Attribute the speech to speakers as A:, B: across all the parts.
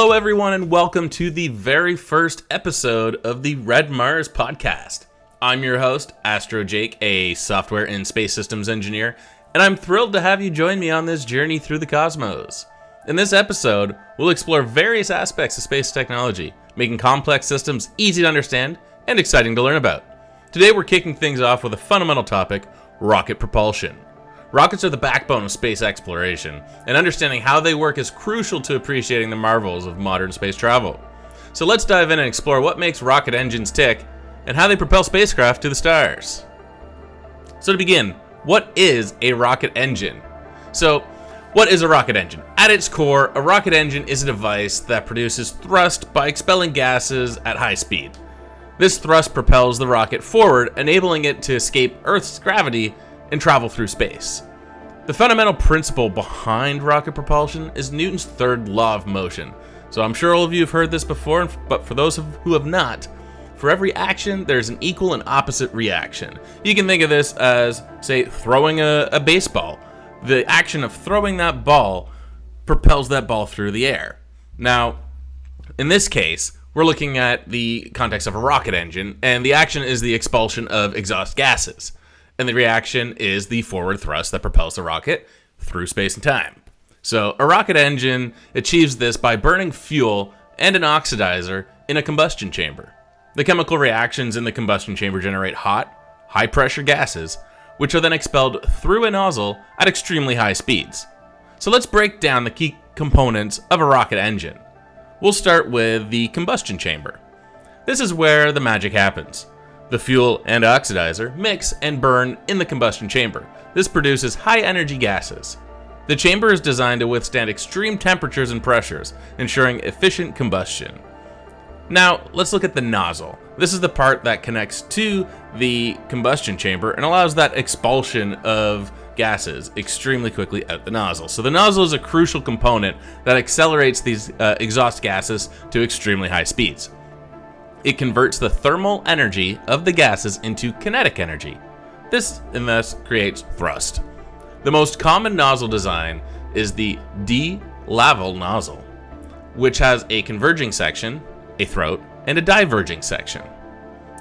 A: Hello, everyone, and welcome to the very first episode of the RedMars Podcast. I'm your host, AstroJake, a software and space systems engineer, and I'm thrilled to have you join me on this journey through the cosmos. In this episode, we'll explore various aspects of space technology, making complex systems easy to understand and exciting to learn about. Today, we're kicking things off with a fundamental topic, rocket propulsion. Rockets are the backbone of space exploration, and understanding how they work is crucial to appreciating the marvels of modern space travel. So let's dive in and explore what makes rocket engines tick, and how they propel spacecraft to the stars. So to begin, what is a rocket engine? So, what is a rocket engine? At its core, a rocket engine is a device that produces thrust by expelling gases at high speed. This thrust propels the rocket forward, enabling it to escape Earth's gravity and travel through space. The fundamental principle behind rocket propulsion is Newton's third law of motion. So I'm sure all of you have heard this before, but for those who have not, for every action, there's an equal and opposite reaction. You can think of this as, say, throwing a baseball. The action of throwing that ball propels that ball through the air. Now, in this case, we're looking at the context of a rocket engine, and the action is the expulsion of exhaust gases. And the reaction is the forward thrust that propels the rocket through space and time. So a rocket engine achieves this by burning fuel and an oxidizer in a combustion chamber. The chemical reactions in the combustion chamber generate hot, high-pressure gases, which are then expelled through a nozzle at extremely high speeds. So let's break down the key components of a rocket engine. We'll start with the combustion chamber. This is where the magic happens. The fuel and oxidizer mix and burn in the combustion chamber. This produces high-energy gases. The chamber is designed to withstand extreme temperatures and pressures, ensuring efficient combustion. Now, let's look at the nozzle. This is the part that connects to the combustion chamber and allows that expulsion of gases extremely quickly out the nozzle. So the nozzle is a crucial component that accelerates these exhaust gases to extremely high speeds. It converts the thermal energy of the gases into kinetic energy. This, and thus, creates thrust. The most common nozzle design is the D-Laval nozzle, which has a converging section, a throat, and a diverging section.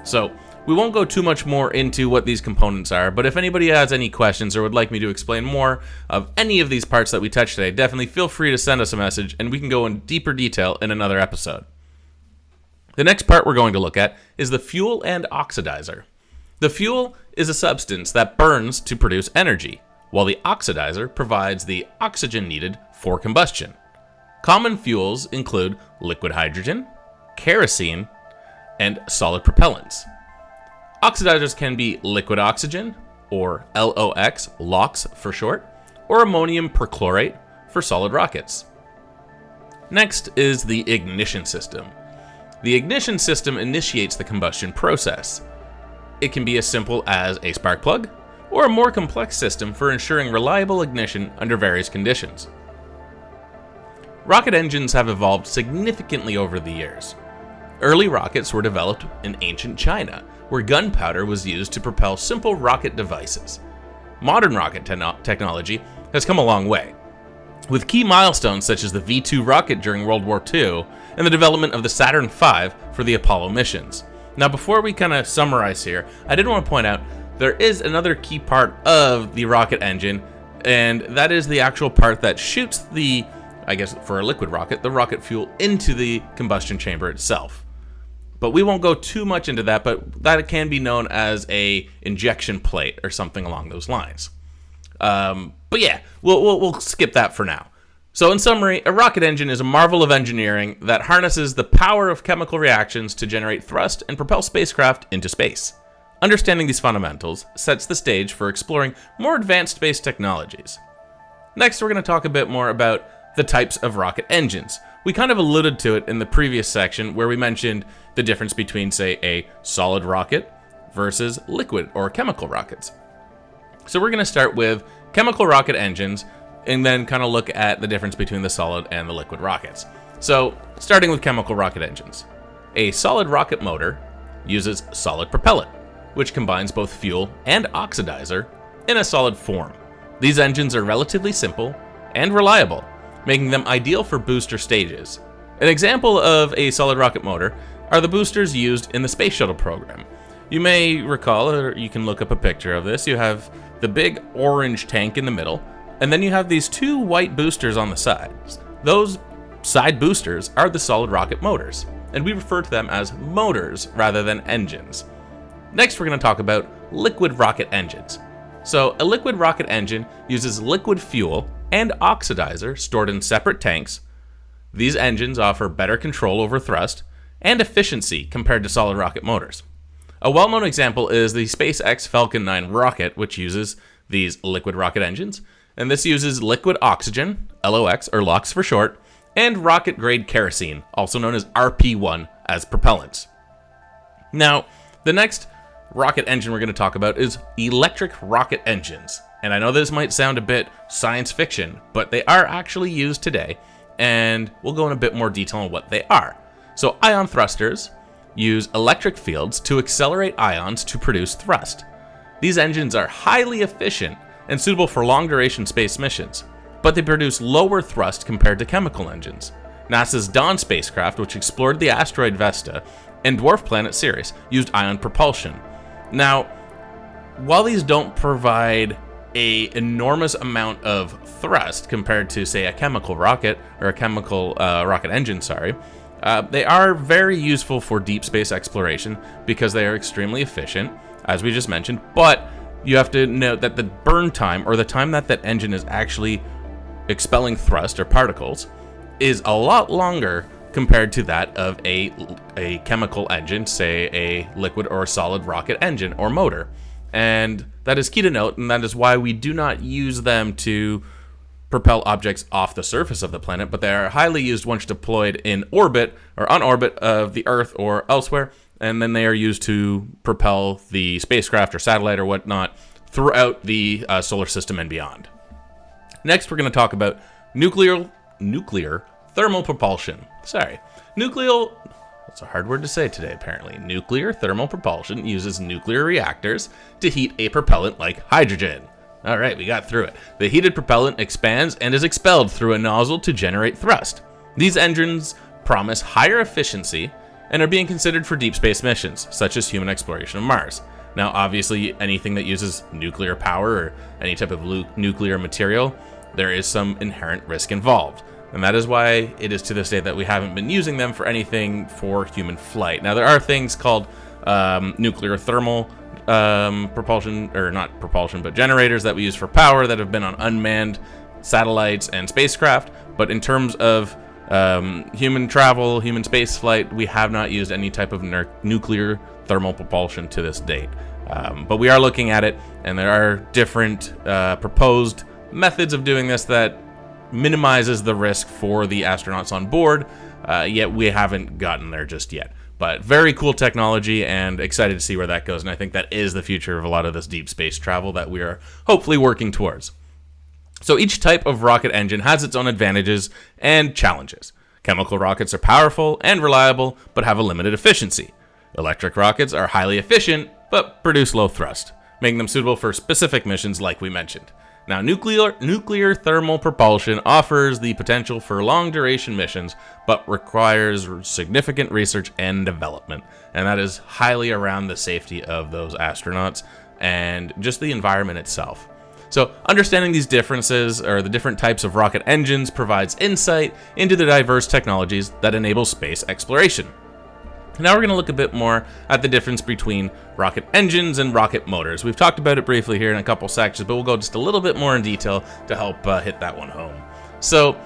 A: So, we won't go too much more into what these components are, but if anybody has any questions or would like me to explain more of any of these parts that we touched today, definitely feel free to send us a message and we can go in deeper detail in another episode. The next part we're going to look at is the fuel and oxidizer. The fuel is a substance that burns to produce energy, while the oxidizer provides the oxygen needed for combustion. Common fuels include liquid hydrogen, kerosene, and solid propellants. Oxidizers can be liquid oxygen, or LOX for short, or ammonium perchlorate for solid rockets. Next is the ignition system. The ignition system initiates the combustion process. It can be as simple as a spark plug, or a more complex system for ensuring reliable ignition under various conditions. Rocket engines have evolved significantly over the years. Early rockets were developed in ancient China, where gunpowder was used to propel simple rocket devices. Modern rocket technology has come a long way, with key milestones such as the V-2 rocket during World War II and the development of the Saturn V for the Apollo missions. Now, before we kind of summarize here, I did want to point out there is another key part of the rocket engine, and that is the actual part that shoots the, I guess for a liquid rocket, the rocket fuel into the combustion chamber itself. But we won't go too much into that, but that can be known as a injection plate or something along those lines. But yeah, we'll skip that for now. So in summary, a rocket engine is a marvel of engineering that harnesses the power of chemical reactions to generate thrust and propel spacecraft into space. Understanding these fundamentals sets the stage for exploring more advanced space technologies. Next, we're going to talk a bit more about the types of rocket engines. We kind of alluded to it in the previous section where we mentioned the difference between, say, a solid rocket versus liquid or chemical rockets. So we're going to start with chemical rocket engines and then kind of look at the difference between the solid and the liquid rockets. So, starting with chemical rocket engines. A solid rocket motor uses solid propellant, which combines both fuel and oxidizer in a solid form. These engines are relatively simple and reliable, making them ideal for booster stages. An example of a solid rocket motor are the boosters used in the space shuttle program. You may recall, or you can look up a picture of this, you have the big orange tank in the middle, and then you have these two white boosters on the sides. Those side boosters are the solid rocket motors, and we refer to them as motors rather than engines. Next, we're going to talk about liquid rocket engines. So, a liquid rocket engine uses liquid fuel and oxidizer stored in separate tanks. These engines offer better control over thrust and efficiency compared to solid rocket motors. A well-known example is the SpaceX Falcon 9 rocket, which uses these liquid rocket engines, and this uses liquid oxygen, LOX or LOX for short, and rocket-grade kerosene, also known as RP1, as propellants. Now, the next rocket engine we're going to talk about is electric rocket engines. And I know this might sound a bit science fiction, but they are actually used today, and we'll go in a bit more detail on what they are. So ion thrusters use electric fields to accelerate ions to produce thrust. These engines are highly efficient and suitable for long-duration space missions, but they produce lower thrust compared to chemical engines. NASA's Dawn spacecraft, which explored the asteroid Vesta and dwarf planet Ceres, used ion propulsion. Now, while these don't provide an enormous amount of thrust compared to, say, a chemical rocket or a chemical rocket engine, they are very useful for deep space exploration because they are extremely efficient, as we just mentioned, but you have to note that the burn time, or the time that that engine is actually expelling thrust or particles, is a lot longer compared to that of a chemical engine, say a liquid or solid rocket engine or motor. And that is key to note, and that is why we do not use them to propel objects off the surface of the planet, but they are highly used once deployed in orbit or on orbit of the Earth or elsewhere, and then they are used to propel the spacecraft or satellite or whatnot throughout the solar system and beyond. Next, we're going to talk about nuclear thermal propulsion. That's a hard word to say today, apparently. Nuclear thermal propulsion uses nuclear reactors to heat a propellant like hydrogen. All right, we got through it. The heated propellant expands and is expelled through a nozzle to generate thrust. These engines promise higher efficiency and are being considered for deep space missions, such as human exploration of Mars. Now, obviously, anything that uses nuclear power or any type of nuclear material, there is some inherent risk involved. And that is why it is to this day that we haven't been using them for anything for human flight. Now, there are things called nuclear thermal propulsion, or not propulsion, but generators that we use for power that have been on unmanned satellites and spacecraft. But in terms of human travel, human space flight, we have not used any type of nuclear thermal propulsion to this date. But we are looking at it, and there are different proposed methods of doing this that minimizes the risk for the astronauts on board, yet we haven't gotten there just yet. But very cool technology, and excited to see where that goes, and I think that is the future of a lot of this deep space travel that we are hopefully working towards. So each type of rocket engine has its own advantages and challenges. Chemical rockets are powerful and reliable, but have a limited efficiency. Electric rockets are highly efficient, but produce low thrust, making them suitable for specific missions like we mentioned. Now, nuclear thermal propulsion offers the potential for long-duration missions, but requires significant research and development, and that is highly around the safety of those astronauts and just the environment itself. So, understanding these differences, or the different types of rocket engines, provides insight into the diverse technologies that enable space exploration. Now we're going to look a bit more at the difference between rocket engines and rocket motors. We've talked about it briefly here in a couple sections, but we'll go just a little bit more in detail to help hit that one home. So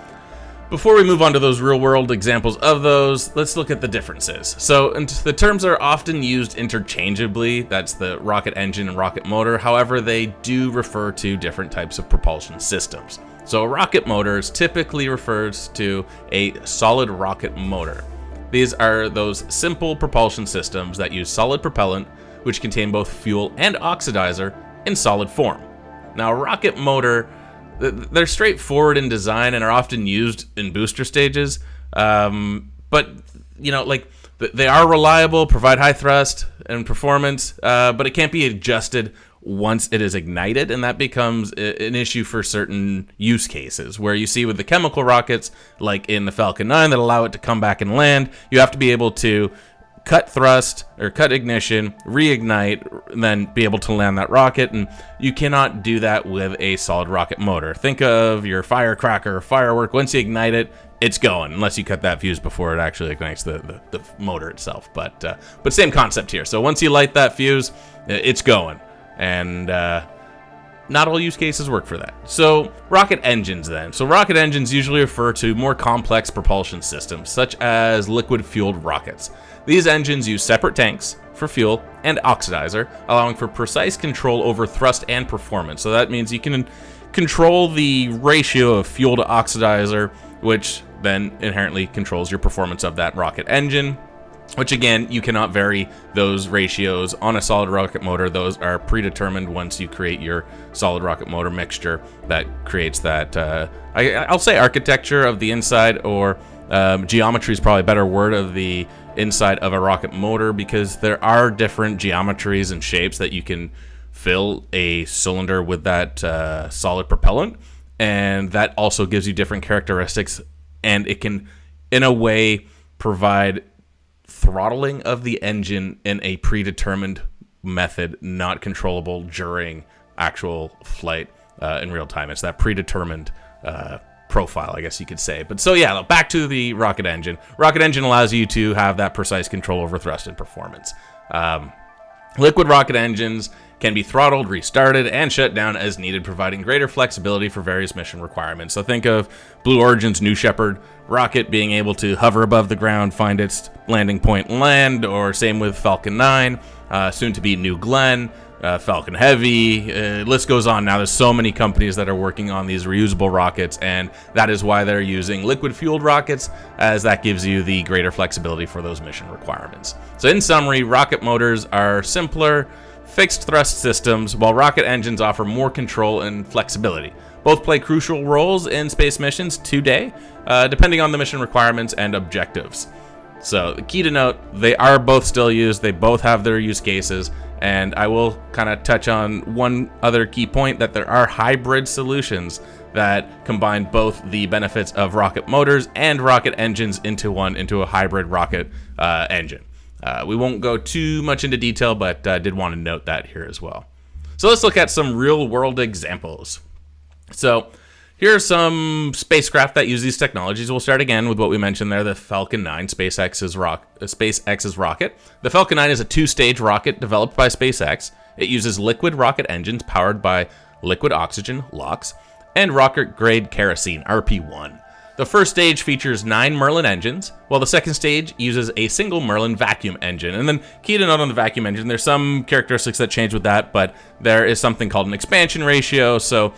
A: before we move on to those real-world examples of those, let's look at the differences. So the terms are often used interchangeably. That's the rocket engine and rocket motor. However, they do refer to different types of propulsion systems. So a rocket motor typically refers to a solid rocket motor. These are those simple propulsion systems that use solid propellant, which contain both fuel and oxidizer in solid form. Now, a rocket motor, they're straightforward in design and are often used in booster stages, but they are reliable, provide high thrust and performance, but it can't be adjusted once it is ignited, and that becomes an issue for certain use cases, where you see with the chemical rockets, like in the Falcon 9, that allow it to come back and land, you have to be able to cut thrust or cut ignition, reignite, and then be able to land that rocket, and you cannot do that with a solid rocket motor. Think of your firecracker or firework. Once you ignite it, it's going, unless you cut that fuse before it actually ignites the motor itself. But same concept here. So once you light that fuse, it's going, and not all use cases work for that. So rocket engines then. So rocket engines usually refer to more complex propulsion systems, such as liquid-fueled rockets. These engines use separate tanks for fuel and oxidizer, allowing for precise control over thrust and performance. So that means you can control the ratio of fuel to oxidizer, which then inherently controls your performance of that rocket engine, which again, you cannot vary those ratios on a solid rocket motor. Those are predetermined once you create your solid rocket motor mixture that creates that, I'll say architecture of the inside, or geometry is probably a better word, of the inside of a rocket motor, because there are different geometries and shapes that you can fill a cylinder with that solid propellant, and that also gives you different characteristics, and it can, in a way, provide throttling of the engine in a predetermined method, not controllable during actual flight in real time. It's that predetermined profile, I guess you could say. But so yeah, back to the rocket engine. Rocket engine allows you to have that precise control over thrust and performance. Liquid rocket engines can be throttled, restarted, and shut down as needed, providing greater flexibility for various mission requirements. So think of Blue Origin's New Shepard rocket being able to hover above the ground, find its landing point and land, or same with Falcon 9, soon to be New Glenn, Falcon Heavy, list goes on. Now there's so many companies that are working on these reusable rockets, and that is why they're using liquid-fueled rockets, as that gives you the greater flexibility for those mission requirements. So in summary, rocket motors are simpler, fixed thrust systems, while rocket engines offer more control and flexibility. Both play crucial roles in space missions today, depending on the mission requirements and objectives. So the key to note, they are both still used, they both have their use cases, and I will kind of touch on one other key point, that there are hybrid solutions that combine both the benefits of rocket motors and rocket engines into a hybrid rocket engine. We won't go too much into detail, but I did want to note that here as well. So let's look at some real-world examples. So here are some spacecraft that use these technologies. We'll start again with what we mentioned there, the Falcon 9, SpaceX's rocket. The Falcon 9 is a two-stage rocket developed by SpaceX. It uses liquid rocket engines powered by liquid oxygen, LOX, and rocket-grade kerosene, RP1. The first stage features 9 Merlin engines, while the second stage uses a single Merlin vacuum engine. And then, key to note on the vacuum engine, there's some characteristics that change with that, but there is something called an expansion ratio. So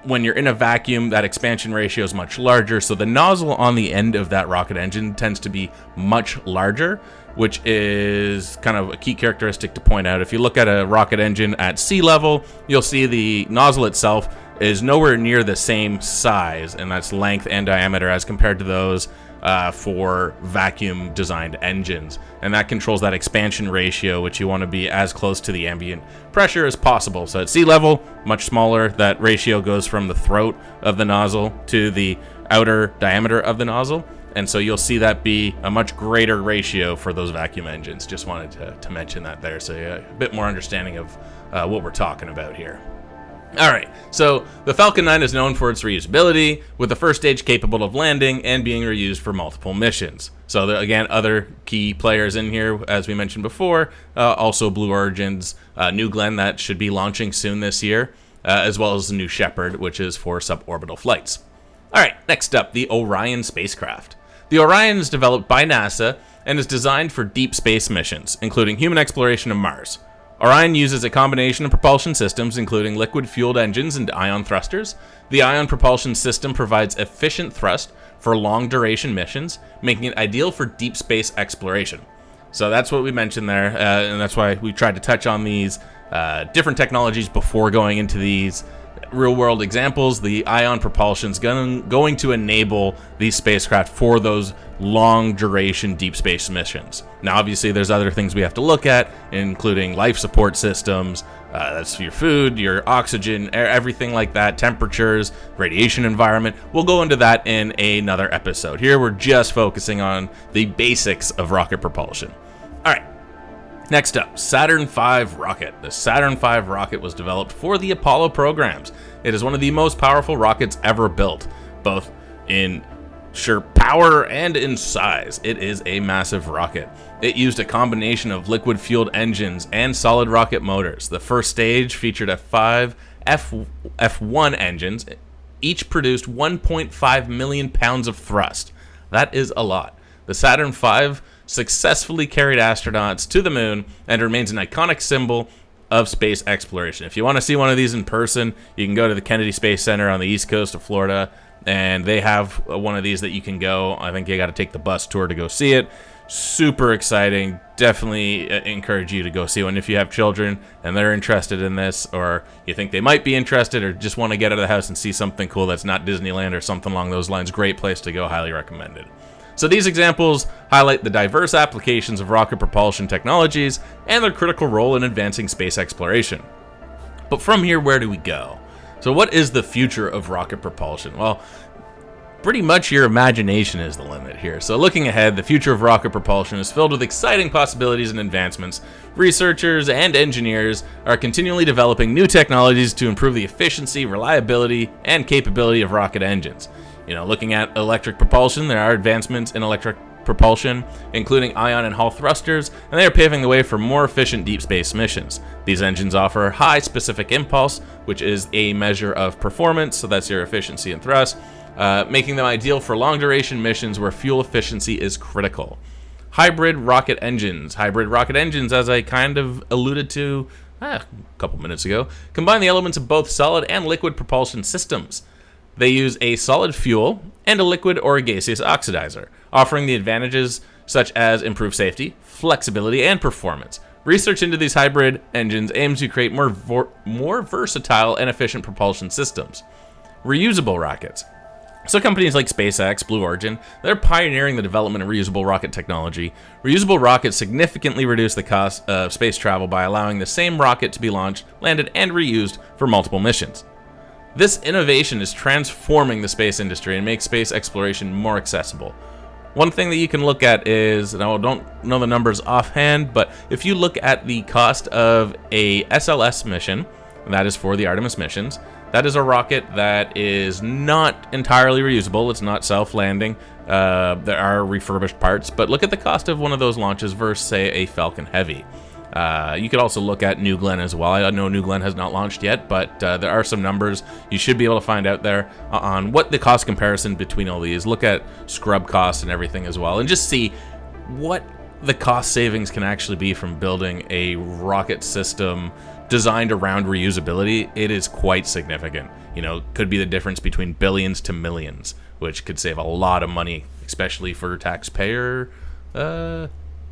A: when you're in a vacuum, that expansion ratio is much larger. So the nozzle on the end of that rocket engine tends to be much larger, which is kind of a key characteristic to point out. If you look at a rocket engine at sea level, you'll see the nozzle itself is nowhere near the same size, and that's length and diameter, as compared to those for vacuum designed engines. And that controls that expansion ratio, which you want to be as close to the ambient pressure as possible. So at sea level, much smaller. That ratio goes from the throat of the nozzle to the outer diameter of the nozzle. And so you'll see that be a much greater ratio for those vacuum engines. Just wanted to mention that there, so a bit more understanding of what we're talking about here. All right, so the Falcon 9 is known for its reusability, with the first stage capable of landing and being reused for multiple missions. So again, other key players in here, as we mentioned before, also Blue Origin's New Glenn, that should be launching soon this year, as well as the New Shepard, which is for suborbital flights. All right, next up, the Orion spacecraft. The Orion is developed by NASA and is designed for deep space missions, including human exploration of Mars. Orion uses a combination of propulsion systems, including liquid-fueled engines and ion thrusters. The ion propulsion system provides efficient thrust for long-duration missions, making it ideal for deep space exploration. So that's what we mentioned there, and that's why we tried to touch on these different technologies before going into these real world examples, the ion propulsion is going to enable these spacecraft for those long duration deep space missions. Now, obviously, there's other things we have to look at, including life support systems. That's your food, your oxygen, everything like that, temperatures, radiation environment. We'll go into that in another episode. Here, we're just focusing on the basics of rocket propulsion. All right. Next up, Saturn V rocket. The Saturn V rocket was developed for the Apollo programs. It is one of the most powerful rockets ever built, both in sheer power and in size. It is a massive rocket. It used a combination of liquid-fueled engines and solid rocket motors. The first stage featured five F1 engines. Each produced 1.5 million pounds of thrust. That is a lot. The Saturn V successfully carried astronauts to the moon and remains an iconic symbol of space exploration. If you want to see one of these in person, you can go to the Kennedy Space Center on the east coast of Florida, and they have one of these that you can go. I think you got to take the bus tour to go see it. Super exciting. Definitely encourage you to go see one if you have children and they're interested in this, or you think they might be interested, or just want to get out of the house and see something cool that's not Disneyland or something along those lines. Great place to go. Highly recommended. So these examples highlight the diverse applications of rocket propulsion technologies and their critical role in advancing space exploration. But from here, where do we go? So what is the future of rocket propulsion? Well, pretty much your imagination is the limit here. So looking ahead, the future of rocket propulsion is filled with exciting possibilities and advancements. Researchers and engineers are continually developing new technologies to improve the efficiency, reliability, and capability of rocket engines. Looking at electric propulsion, there are advancements in electric propulsion, including ion and Hall thrusters, and they are paving the way for more efficient deep space missions. These engines offer high specific impulse, which is a measure of performance, so that's your efficiency and thrust, making them ideal for long duration missions where fuel efficiency is critical. Hybrid rocket engines, as I kind of alluded to a couple minutes ago, combine the elements of both solid and liquid propulsion systems. They use a solid fuel and a liquid or a gaseous oxidizer, offering the advantages such as improved safety, flexibility, and performance. Research into these hybrid engines aims to create more versatile and efficient propulsion systems. Reusable rockets. So companies like SpaceX, Blue Origin, they're pioneering the development of reusable rocket technology. Reusable rockets significantly reduce the cost of space travel by allowing the same rocket to be launched, landed, and reused for multiple missions. This innovation is transforming the space industry and makes space exploration more accessible. One thing that you can look at is, and I don't know the numbers offhand, but if you look at the cost of a SLS mission, that is for the Artemis missions, that is a rocket that is not entirely reusable. It's not self-landing. There are refurbished parts, but look at the cost of one of those launches versus, say, a Falcon Heavy. You could also look at New Glenn as well. I know New Glenn has not launched yet, but there are some numbers you should be able to find out there on what the cost comparison between all these. Look at scrub costs and everything as well, and just see what the cost savings can actually be from building a rocket system designed around reusability. It is quite significant. Could be the difference between billions to millions, which could save a lot of money, especially for taxpayer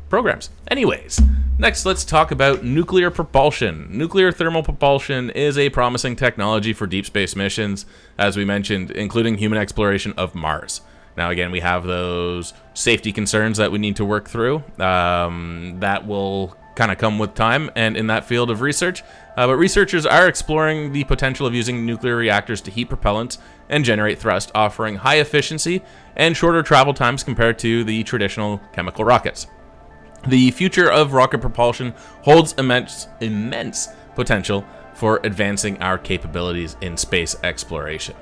A: programs. Anyways, next let's talk about nuclear propulsion. Nuclear thermal propulsion is a promising technology for deep space missions, as we mentioned, including human exploration of Mars. Now again, we have those safety concerns that we need to work through. That will kind of come with time and in that field of research. But researchers are exploring the potential of using nuclear reactors to heat propellants and generate thrust, offering high efficiency and shorter travel times compared to the traditional chemical rockets. The future of rocket propulsion holds immense potential for advancing our capabilities in space exploration.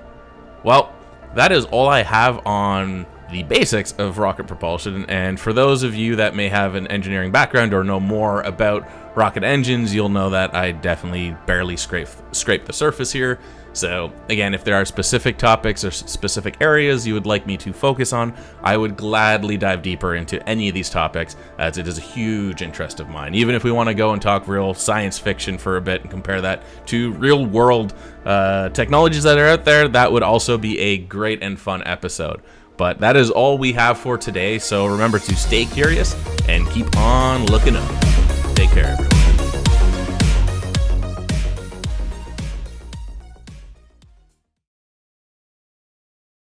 A: Well, that is all I have on the basics of rocket propulsion, and for those of you that may have an engineering background or know more about rocket engines, you'll know that I definitely barely scrape the surface here. So again, if there are specific topics or specific areas you would like me to focus on, I would gladly dive deeper into any of these topics, as it is a huge interest of mine. Even if we want to go and talk real science fiction for a bit and compare that to real world technologies that are out there, that would also be a great and fun episode. But that is all we have for today, so remember to stay curious and keep on looking up. Take care, everyone.